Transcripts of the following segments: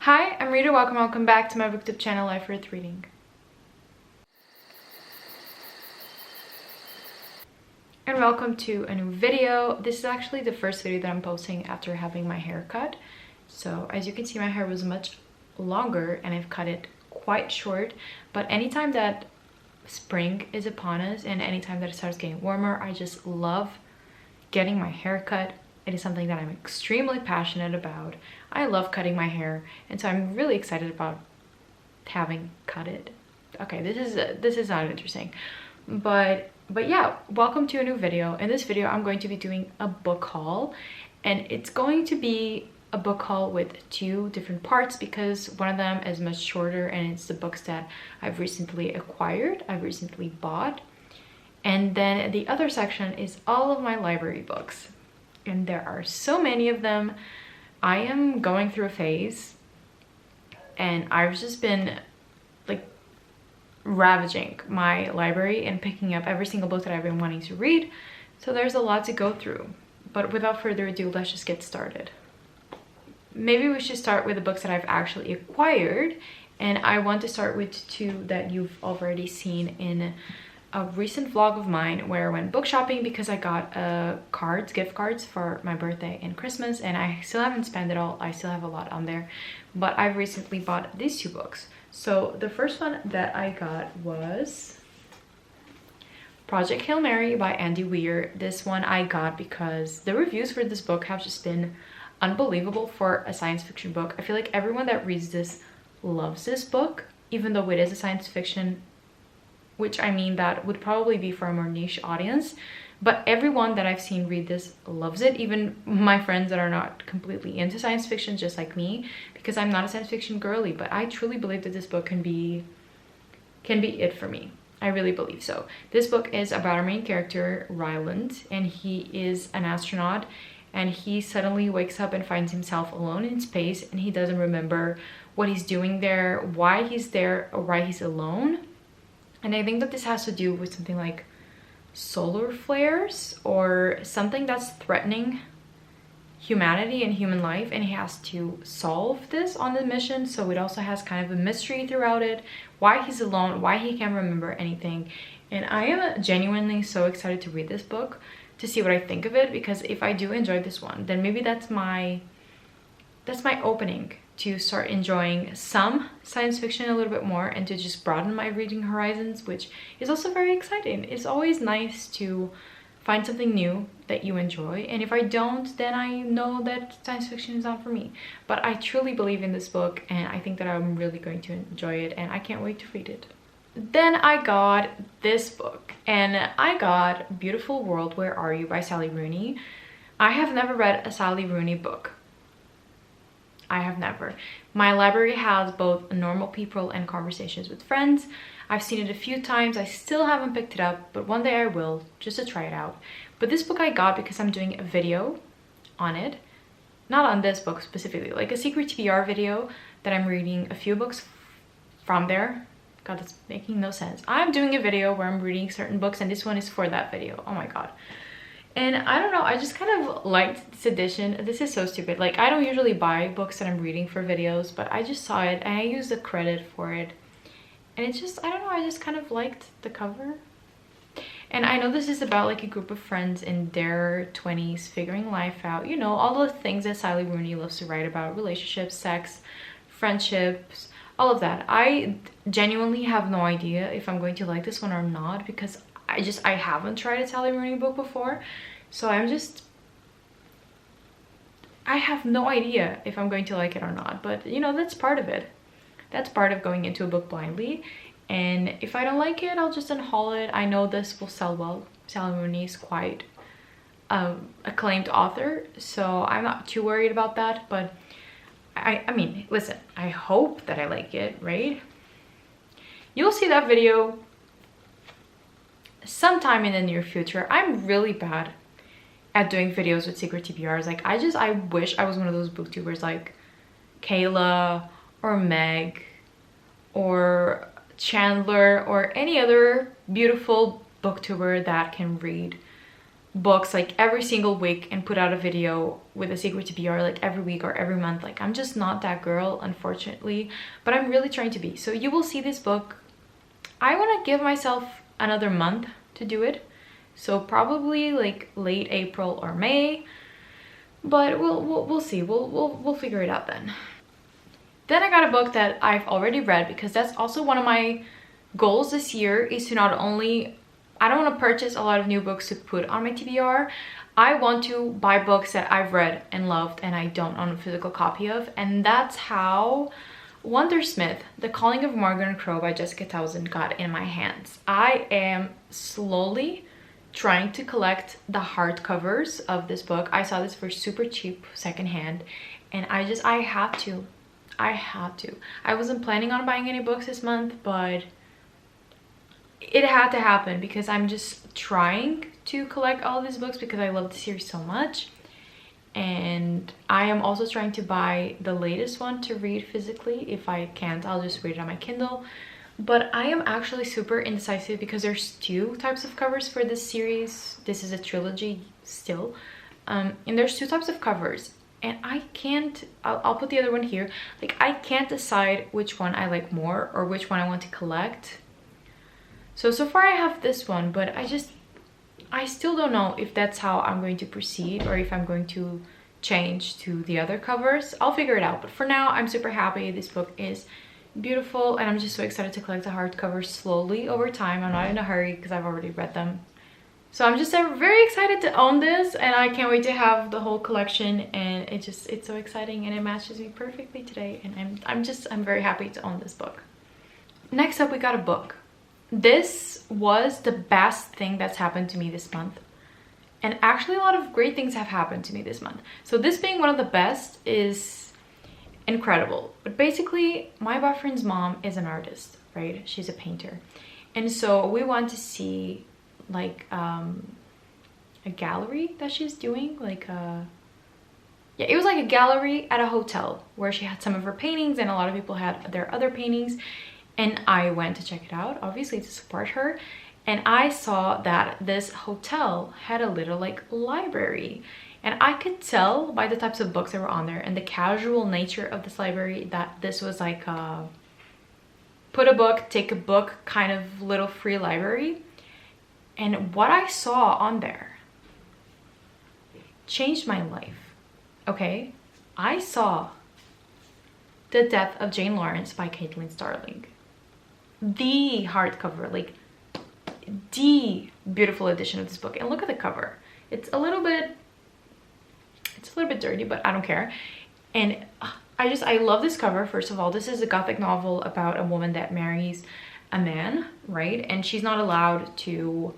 Hi, I'm Rita. Welcome back to my booktube channel, Life Worth Reading. And welcome to a new video. This is actually the first video that I'm posting after having my hair cut. So as you can see, my hair was much longer and I've cut it quite short. But anytime that spring is upon us and anytime that it starts getting warmer, I just love getting my hair cut. It is something that I'm extremely passionate about. I love cutting my hair, and so I'm really excited about having cut it. Okay, this is not interesting, but yeah, welcome to a new video. In this video, I'm going to be doing a book haul, and it's going to be a book haul with two different parts because one of them is much shorter, and it's the books that I've recently acquired, I've recently bought, and then the other section is all of my library books. And there are so many of them. I am going through a phase and I've just been like ravaging my library and picking up every single book that I've been wanting to read. So there's a lot to go through. But without further ado, let's just get started. Maybe we should start with the books that I've actually acquired. And I want to start with two that you've already seen in a recent vlog of mine where I went book shopping because I got gift cards for my birthday and Christmas, and I still haven't spent it all. I still have a lot on there, but I've recently bought these two books. So the first one that I got was Project Hail Mary by Andy Weir. This one I got because the reviews for this book have just been unbelievable for a science fiction book. I feel like everyone that reads this loves this book, even though it is a science fiction, which I mean that would probably be for a more niche audience, but everyone that I've seen read this loves it, even my friends that are not completely into science fiction just like me, because I'm not a science fiction girly. But I truly believe that this book can be it for me. I really believe so. This book is about our main character, Ryland, and he is an astronaut, and he suddenly wakes up and finds himself alone in space, and he doesn't remember what he's doing there, why he's there, or why he's alone. And I think that this has to do with something like solar flares or something that's threatening humanity and human life, and he has to solve this on the mission. So it also has kind of a mystery throughout it, why he's alone, why he can't remember anything. And I am genuinely so excited to read this book to see what I think of it, because if I do enjoy this one, then maybe that's my opening to start enjoying some science fiction a little bit more and to just broaden my reading horizons, which is also very exciting. It's always nice to find something new that you enjoy, and if I don't, then I know that science fiction is not for me. But I truly believe in this book, and I think that I'm really going to enjoy it, and I can't wait to read it. Then I got this book, and I got Beautiful World, Where Are You by Sally Rooney. I have never read a Sally Rooney book. I have never. My library has both Normal People and Conversations with Friends. I've seen it a few times. I still haven't picked it up, but one day I will, just to try it out. But this book I got because I'm doing a video on it. Not on this book specifically, like a secret TBR video that I'm reading a few books from there. God, that's making no sense. I'm doing a video where I'm reading certain books, and this one is for that video. Oh my god. And I don't know, I just kind of liked this edition. This is so stupid. Like, I don't usually buy books that I'm reading for videos, but I just saw it and I used the credit for it. And it's just, I don't know, I just kind of liked the cover. And I know this is about like a group of friends in their 20s figuring life out. You know, all the things that Sally Rooney loves to write about: relationships, sex, friendships, all of that. I genuinely have no idea if I'm going to like this one or not, because I haven't tried a Sally Rooney book before, so I have no idea if I'm going to like it or not. But you know, that's part of it. That's part of going into a book blindly, and if I don't like it, I'll just unhaul it. I know this will sell well. Sally Rooney is quite acclaimed author, so I'm not too worried about that. But I mean, listen, I hope that I like it, right? You'll see that video sometime in the near future. I'm really bad at doing videos with secret TBRs. Like, I wish I was one of those booktubers like Kayla or Meg or Chandler or any other beautiful booktuber that can read books like every single week and put out a video with a secret TBR like every week or every month. Like, I'm just not that girl, unfortunately, but I'm really trying to be. So you will see this book. I want to give myself another month to do it, so probably like late April or May, but we'll see. We'll figure it out then. Then I got a book that I've already read, because that's also one of my goals this year, is to not only, I don't want to purchase a lot of new books to put on my TBR. I want to buy books that I've read and loved and I don't own a physical copy of. And that's how Wondersmith, The Calling of Morgancrow by Jessica Townsend got in my hands. I am slowly trying to collect the hardcovers of this book. I saw this for super cheap secondhand, and I had to. I wasn't planning on buying any books this month, but it had to happen because I'm just trying to collect all these books because I love the series so much. And I am also trying to buy the latest one to read physically. If I can't, I'll just read it on my Kindle. But I am actually super indecisive because there's 2 types of covers for this series. This is a trilogy still. And there's 2 types of covers. And I can't, I'll put the other one here. Like, I can't decide which one I like more or which one I want to collect. So far I have this one, but I still don't know if that's how I'm going to proceed or if I'm going to change to the other covers. I'll figure it out. But for now, I'm super happy. This book is beautiful, and I'm just so excited to collect the hardcovers slowly over time. I'm not in a hurry because I've already read them. So I'm just very excited to own this, and I can't wait to have the whole collection, and it's so exciting, and it matches me perfectly today, and I'm very happy to own this book. Next up, we got a book. This was the best thing that's happened to me this month, and actually a lot of great things have happened to me this month. So this being one of the best is incredible. But basically, my boyfriend's mom is an artist, right? She's a painter, and so we want to see like a gallery that she's doing, like yeah, it was like a gallery at a hotel where she had some of her paintings and a lot of people had their other paintings, and I went to check it out, obviously to support her. And I saw that this hotel had a little like library, and I could tell by the types of books that were on there and the casual nature of this library that this was like a put a book, take a book kind of little free library. And what I saw on there changed my life, okay? I saw The Death of Jane Lawrence by Caitlin Starling. The hardcover, like the beautiful edition of this book. And look at the cover. It's a little bit dirty, but I don't care. And I love this cover. First of all, this is a gothic novel about a woman that marries a man, right? And she's not allowed to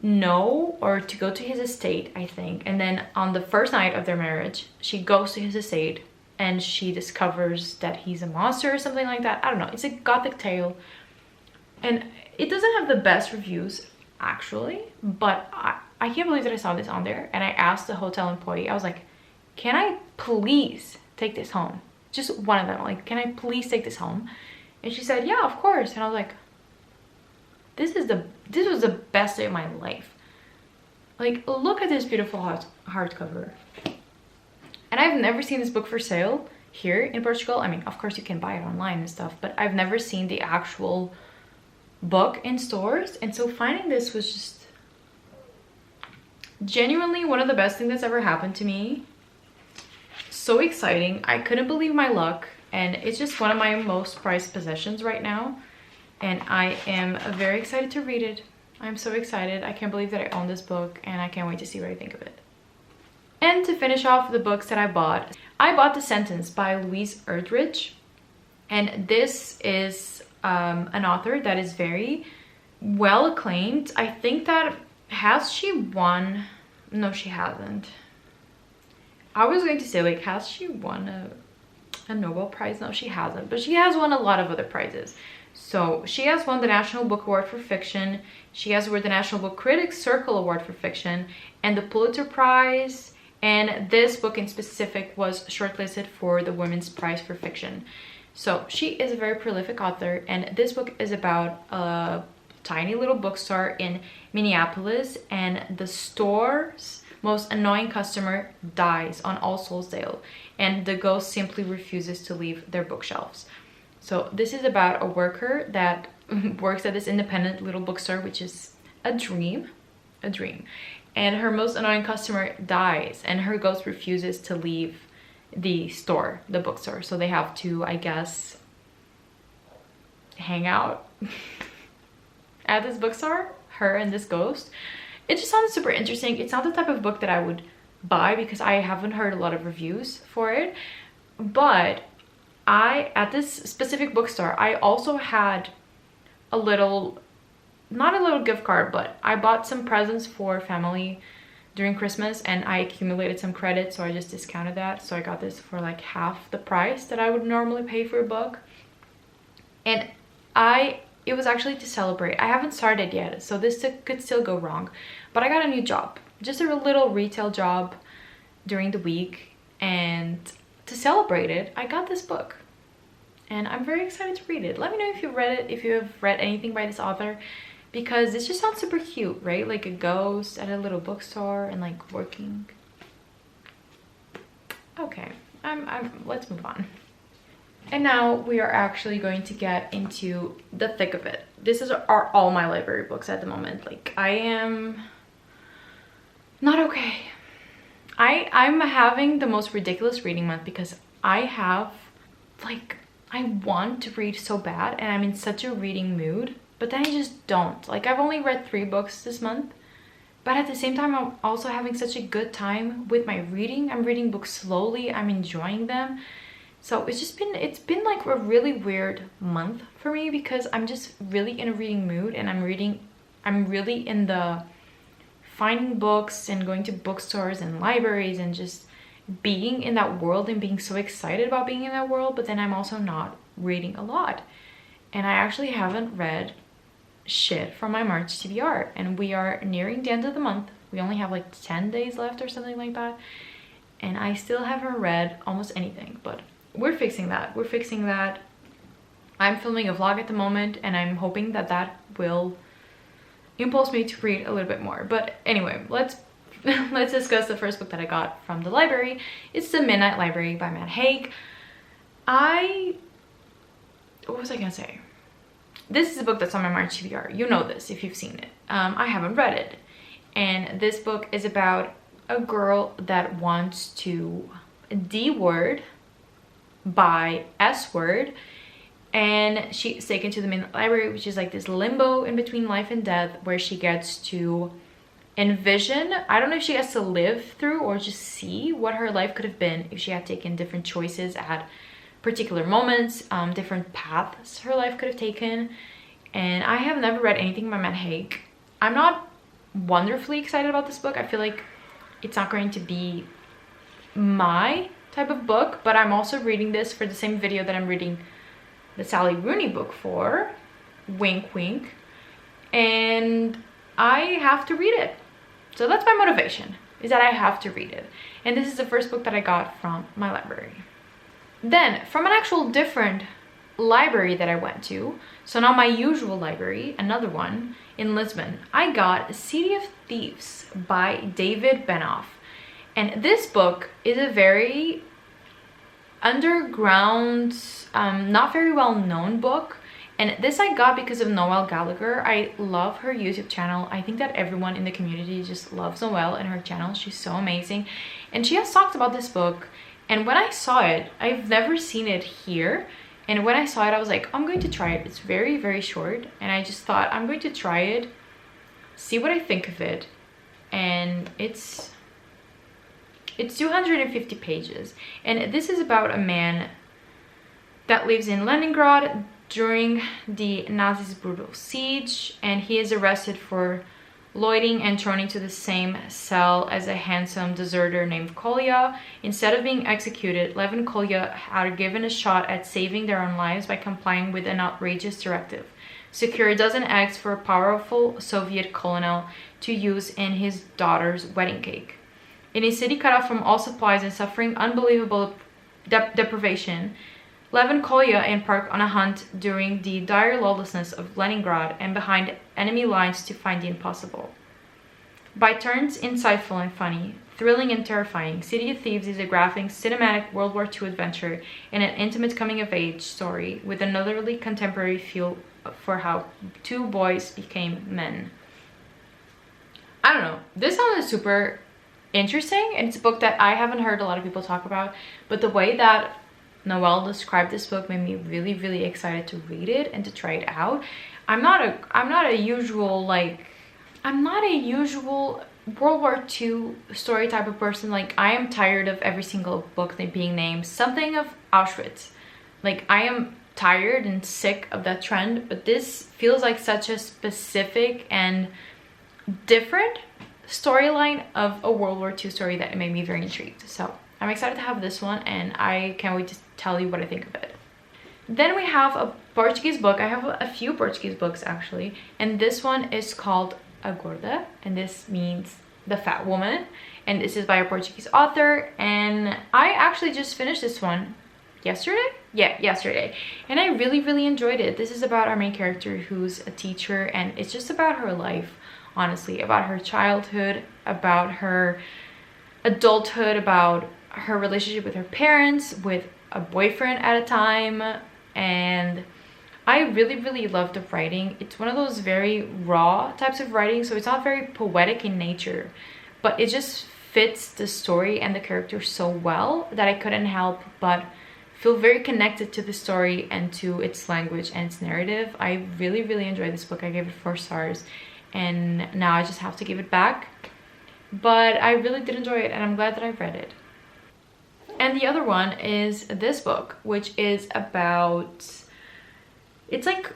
know or to go to his estate, I think. And then on the first night of their marriage, she goes to his estate and she discovers that he's a monster or something like that. I don't know. It's a gothic tale. And it doesn't have the best reviews, actually. But I can't believe that I saw this on there. And I asked the hotel employee, I was like, can I please take this home? Just one of them. Like, can I please take this home? And she said, yeah, of course. And I was like, this was the best day of my life. Like, look at this beautiful hardcover. And I've never seen this book for sale here in Portugal. I mean, of course you can buy it online and stuff, but I've never seen the actual book in stores. And so finding this was just genuinely one of the best things that's ever happened to me. So exciting. I couldn't believe my luck, and it's just one of my most prized possessions right now. And I am very excited to read it. I'm so excited. I can't believe that I own this book, and I can't wait to see what I think of it. And to finish off the books that I bought The Sentence by Louise Erdrich. And this is an author that is very well acclaimed. I think that, has she won? No, she hasn't. I was going to say, like, has she won a Nobel Prize? No, she hasn't. But she has won a lot of other prizes. So she has won the National Book Award for Fiction. She has won the National Book Critics Circle Award for Fiction and the Pulitzer Prize. And this book in specific was shortlisted for the Women's Prize for Fiction. So she is a very prolific author, and this book is about a tiny little bookstore in Minneapolis, and the store's most annoying customer dies on All Souls Day, and the ghost simply refuses to leave their bookshelves. So this is about a worker that works at this independent little bookstore, which is a dream, and her most annoying customer dies, and her ghost refuses to leave the store, the bookstore. So they have to, I guess, hang out at this bookstore, her and this ghost. It just sounds super interesting. It's not the type of book that I would buy because I haven't heard a lot of reviews for it, but at this specific bookstore, I also had a little, not a little gift card, but I bought some presents for family during Christmas, and I accumulated some credit, so I just discounted that. So I got this for like half the price that I would normally pay for a book. And it was actually to celebrate. I haven't started yet, so this could still go wrong. But I got a new job, just a little retail job during the week, and to celebrate it, I got this book. And I'm very excited to read it. Let me know if you've read it, if you have read anything by this author, because this just sounds super cute, right? Like a ghost at a little bookstore and like working. Okay, let's move on. And now we are actually going to get into the thick of it. This are all my library books at the moment. Like, I am not okay. I'm having the most ridiculous reading month because I want to read so bad and I'm in such a reading mood, but then I just don't. Like, I've only read 3 books this month, but at the same time, I'm also having such a good time with my reading. I'm reading books slowly. I'm enjoying them. So it's been like a really weird month for me because I'm just really in a reading mood, and I'm really in the finding books and going to bookstores and libraries and just being in that world and being so excited about being in that world. But then I'm also not reading a lot, and I actually haven't read shit from my March TBR, and we are nearing the end of the month. We only have like 10 days left or something like that, and I still haven't read almost anything. But we're fixing that. I'm filming a vlog at the moment, and I'm hoping that will impulse me to read a little bit more. But anyway, let's discuss the first book that I got from the library. It's The Midnight Library by Matt Haig. What was I gonna say? This is a book that's on my March TBR. You know this if you've seen it. I haven't read it. And this book is about a girl that wants to D-word by S-word, and she's taken to the Midnight Library, which is like this limbo in between life and death, where she gets to envision, I don't know if she gets to live through or just see what her life could have been if she had taken different choices at particular moments, different paths her life could have taken. And I have never read anything by Matt Haig. I'm not wonderfully excited about this book. I feel like it's not going to be my type of book, but I'm also reading this for the same video that I'm reading the Sally Rooney book for, wink wink, and I have to read it. So that's my motivation, is that I have to read it. And this is the first book that I got from my library. Then from an actual different library that I went to, so not my usual library, another one in Lisbon, I got City of Thieves by David Benoff. And this book is a very underground, not very well known book. And this I got because of Noelle Gallagher. I love her YouTube channel. I think that everyone in the community just loves Noelle and her channel. She's so amazing. And she has talked about this book. And when I saw it, I've never seen it here. And when I saw it, I was like, I'm going to try it. It's very, very short. And I just thought, I'm going to try it, see what I think of it. And it's 250 pages. And this is about a man that lives in Leningrad during the Nazis' brutal siege, and he is arrested for loitering and thrown into the same cell as a handsome deserter named Kolya. Instead of being executed, Lev and Kolya are given a shot at saving their own lives by complying with an outrageous directive: secure a dozen eggs for a powerful Soviet colonel to use in his daughter's wedding cake. In a city cut off from all supplies and suffering unbelievable deprivation, Lev and Kolya embark on a hunt during the dire lawlessness of Leningrad and behind enemy lines to find the impossible. By turns insightful and funny, thrilling and terrifying, City of Thieves is a graphic, cinematic World War II adventure and an intimate coming-of-age story with an utterly contemporary feel for how two boys became men. I don't know. This sounded super interesting, and it's a book that I haven't heard a lot of people talk about, but the way that Noelle described this book made me really, really excited to read it and to try it out. I'm not a usual World War II story type of person. Like, I am tired of every single book being named something of Auschwitz. Like, I am tired and sick of that trend, but this feels like such a specific and different storyline of a World War II story that it made me very intrigued. So I'm excited to have this one, and I can't wait to tell you what I think of it. Then we have a Portuguese book. I have a few Portuguese books actually, and this one is called Agorda, and this means the fat woman, and this is by a Portuguese author, and I actually just finished this one yesterday, and I really, really enjoyed it. This is about our main character who's a teacher, and it's just about her life, honestly, about her childhood, about her adulthood, about her relationship with her parents, with a boyfriend at a time, and I really, really love the writing. It's one of those very raw types of writing, so it's not very poetic in nature, but it just fits the story and the character so well that I couldn't help but feel very connected to the story and to its language and its narrative. I really, really enjoyed this book. I gave it 4 stars, and now I just have to give it back. But I really did enjoy it, and I'm glad that I read it. And the other one is this book, which is about... It's like,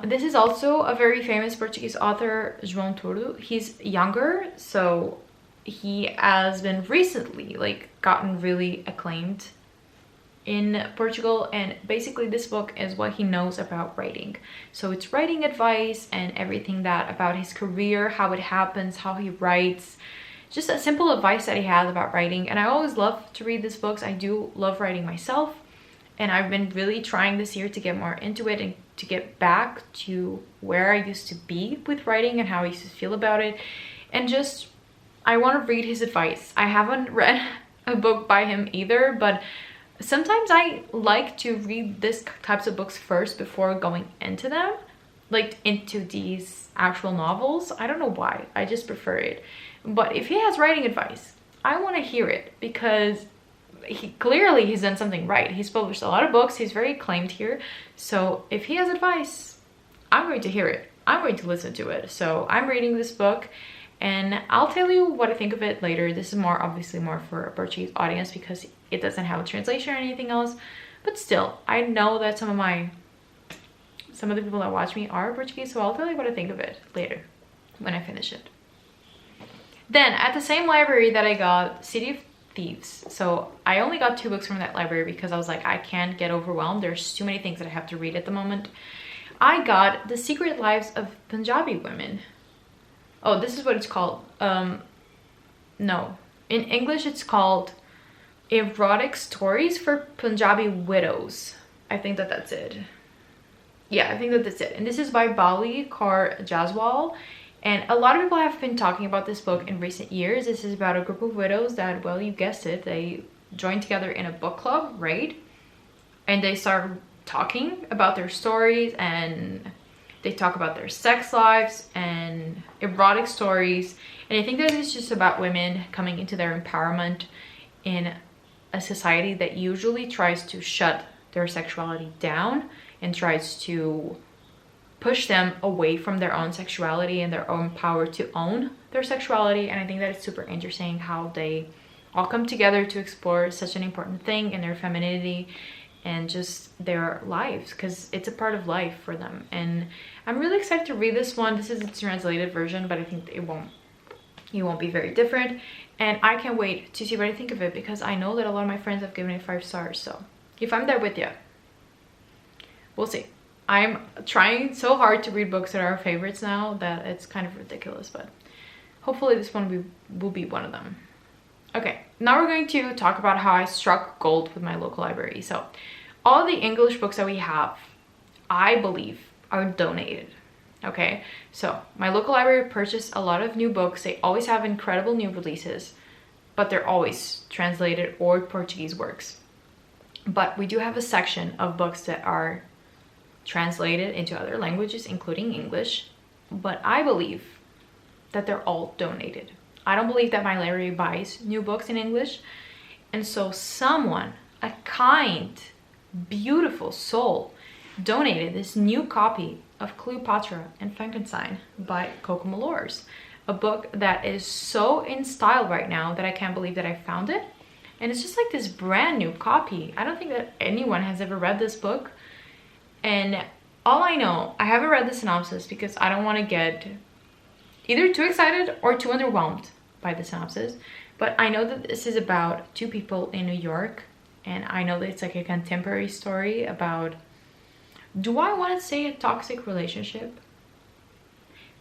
this is also a very famous Portuguese author, João Tordo. He's younger, so he has been recently, like, gotten really acclaimed in Portugal, and basically this book is what he knows about writing. So it's writing advice and everything that about his career, how it happens, how he writes, just a simple advice that he has about writing. And I always love to read these books. I do love writing myself, and I've been really trying this year to get more into it and to get back to where I used to be with writing and how I used to feel about it. And just, I want to read his advice. I haven't read a book by him either, but sometimes I like to read this types of books first before going into them, like into these actual novels. I don't know why, I just prefer it. But if he has writing advice, I want to hear it, because he's done something right. He's published a lot of books. He's very acclaimed here. So if he has advice, I'm going to hear it. I'm going to listen to it. So I'm reading this book, and I'll tell you what I think of it later. This is obviously more for a Portuguese audience because it doesn't have a translation or anything else. But still, I know that some of the people that watch me are Portuguese, so I'll tell you what I think of it later when I finish it. Then at the same library that I got City of Thieves. So I only got 2 books from that library because I was like, I can't get overwhelmed. There's too many things that I have to read at the moment. I got The Secret Lives of Punjabi Women. Oh, this is what it's called. No. In English, it's called Erotic Stories for Punjabi Widows. I think that's it. Yeah, I think that's it. And this is by Bali Kaur Jaswal. And a lot of people have been talking about this book in recent years. This is about a group of widows that, well, you guessed it, they joined together in a book club, right? And they start talking about their stories, and they talk about their sex lives and erotic stories. And I think that it's just about women coming into their empowerment in a society that usually tries to shut their sexuality down and tries to push them away from their own sexuality and their own power to own their sexuality. And I think that it's super interesting how they all come together to explore such an important thing in their femininity and just their lives, because it's a part of life for them. And I'm really excited to read this one. This is a translated version, but I think it won't be very different, and I can't wait to see what I think of it, because I know that a lot of my friends have given it 5 stars. So if I'm there with you, we'll see. I'm trying so hard to read books that are our favorites now that it's kind of ridiculous, but hopefully this one will be one of them. Okay, now we're going to talk about how I struck gold with my local library. So all the English books that we have, I believe, are donated. Okay, so my local library purchased a lot of new books. They always have incredible new releases, but they're always translated or Portuguese works. But we do have a section of books that are translated into other languages, including English. But I believe that they're all donated. I don't believe that my library buys new books in English. And so someone, a kind, beautiful soul, donated this new copy of Cleopatra and Frankenstein by Coco Malors, a book that is so in style right now that I can't believe that I found it. And it's just like this brand new copy. I don't think that anyone has ever read this book. And all I know, I haven't read the synopsis because I don't want to get either too excited or too underwhelmed by the synopsis. But I know that this is about two people in New York. And I know that it's like a contemporary story about, do I want to say a toxic relationship?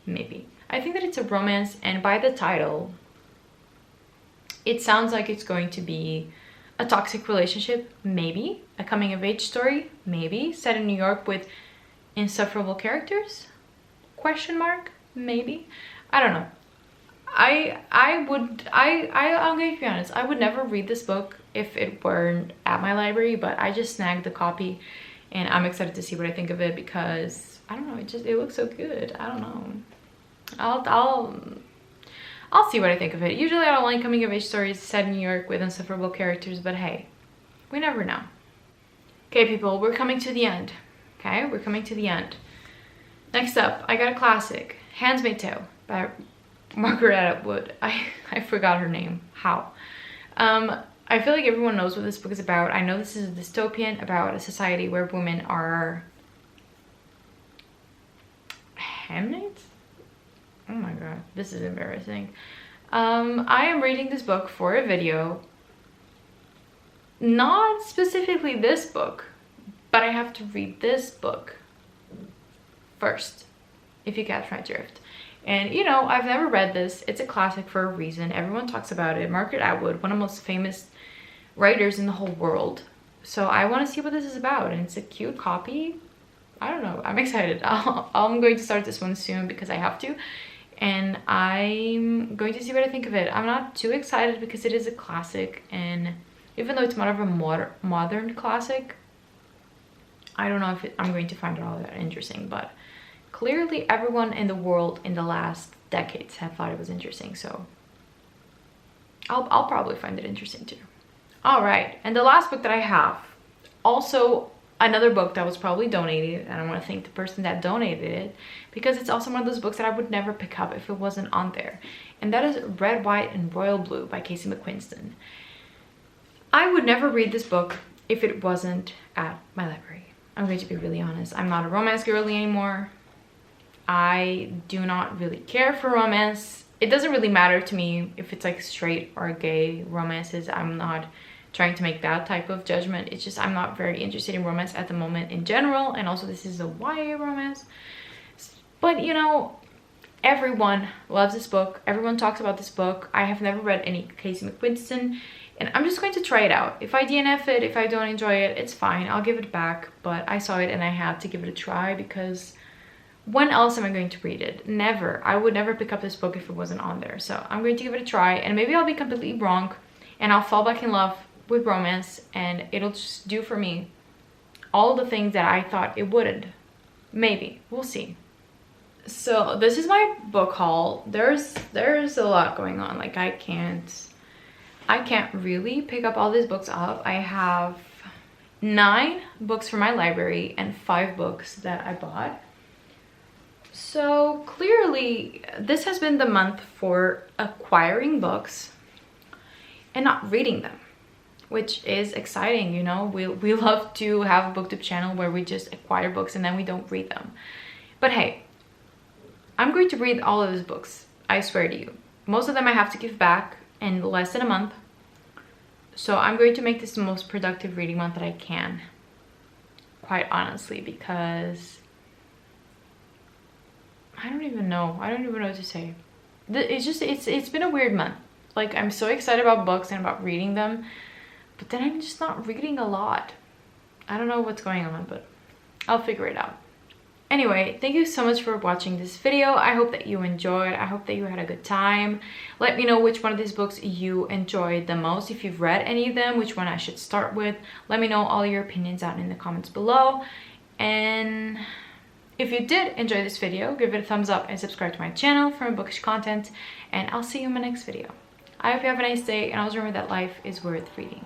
Maybe. I think that it's a romance, and by the title, it sounds like it's going to be a toxic relationship, maybe. A coming of age story, maybe. Set in New York with insufferable characters? Question mark? Maybe. I don't know. I'm going to be honest, I would never read this book if it weren't at my library, but I just snagged the copy. And I'm excited to see what I think of it because, I don't know, it looks so good. I don't know. I'll see what I think of it. Usually I don't like coming of age stories set in New York with insufferable characters, but hey, we never know. Okay, people, we're coming to the end. Okay, we're coming to the end. Next up, I got a classic, Handmaid's Tale by Margaret Atwood. I forgot her name. How? I feel like everyone knows what this book is about. I know this is a dystopian about a society where women are handmaids? Oh my god, this is embarrassing. I am reading this book for a video. Not specifically this book, but I have to read this book first, if you catch my drift. And you know, I've never read this. It's a classic for a reason. Everyone talks about it. Margaret Atwood, one of the most famous writers in the whole world. So I want to see what this is about, and it's a cute copy. I don't know, I'm excited. I'm going to start this one soon because I have to, and I'm going to see what I think of it. I'm not too excited because it is a classic, and even though it's more of a modern classic, I don't know if I'm going to find it all that interesting, but clearly everyone in the world in the last decades have thought it was interesting, so I'll probably find it interesting too. All right, and the last book that I have, also another book that was probably donated, and I want to thank the person that donated it because it's also one of those books that I would never pick up if it wasn't on there, and that is Red, White, and Royal Blue by Casey McQuiston. I would never read this book if it wasn't at my library. I'm going to be really honest. I'm not a romance girly anymore. I do not really care for romance. It doesn't really matter to me if it's like straight or gay romances. I'm not trying to make that type of judgment. It's just I'm not very interested in romance at the moment in general, and also this is a YA romance. But you know, everyone loves this book. Everyone talks about this book. I have never read any Casey McQuiston, and I'm just going to try it out. If I DNF it, if I don't enjoy it, it's fine. I'll give it back. But I saw it and I had to give it a try because when else am I going to read it? Never. I would never pick up this book if it wasn't on there. So I'm going to give it a try, and maybe I'll be completely wrong and I'll fall back in love with romance and it'll just do for me all the things that I thought it wouldn't. Maybe. We'll see. So this is my book haul. There's a lot going on. Like I can't really pick up all these books up. I have 9 books from my library and 5 books that I bought. So clearly this has been the month for acquiring books and not reading them, which is exciting. You know, we love to have a booktube channel where we just acquire books and then we don't read them. But hey, I'm going to read all of these books, I swear to you. Most of them I have to give back in less than a month. So I'm going to make this the most productive reading month that I can, quite honestly, because I don't even know what to say. It's been a weird month. Like I'm so excited about books and about reading them, but then I'm just not reading a lot. I don't know what's going on, but I'll figure it out. Anyway, thank you so much for watching this video. I hope that you enjoyed. I hope that you had a good time. Let me know which one of these books you enjoyed the most. If you've read any of them, which one I should start with. Let me know all your opinions out in the comments below. And if you did enjoy this video, give it a thumbs up and subscribe to my channel for more bookish content. And I'll see you in my next video. I hope you have a nice day, and always remember that life is worth reading.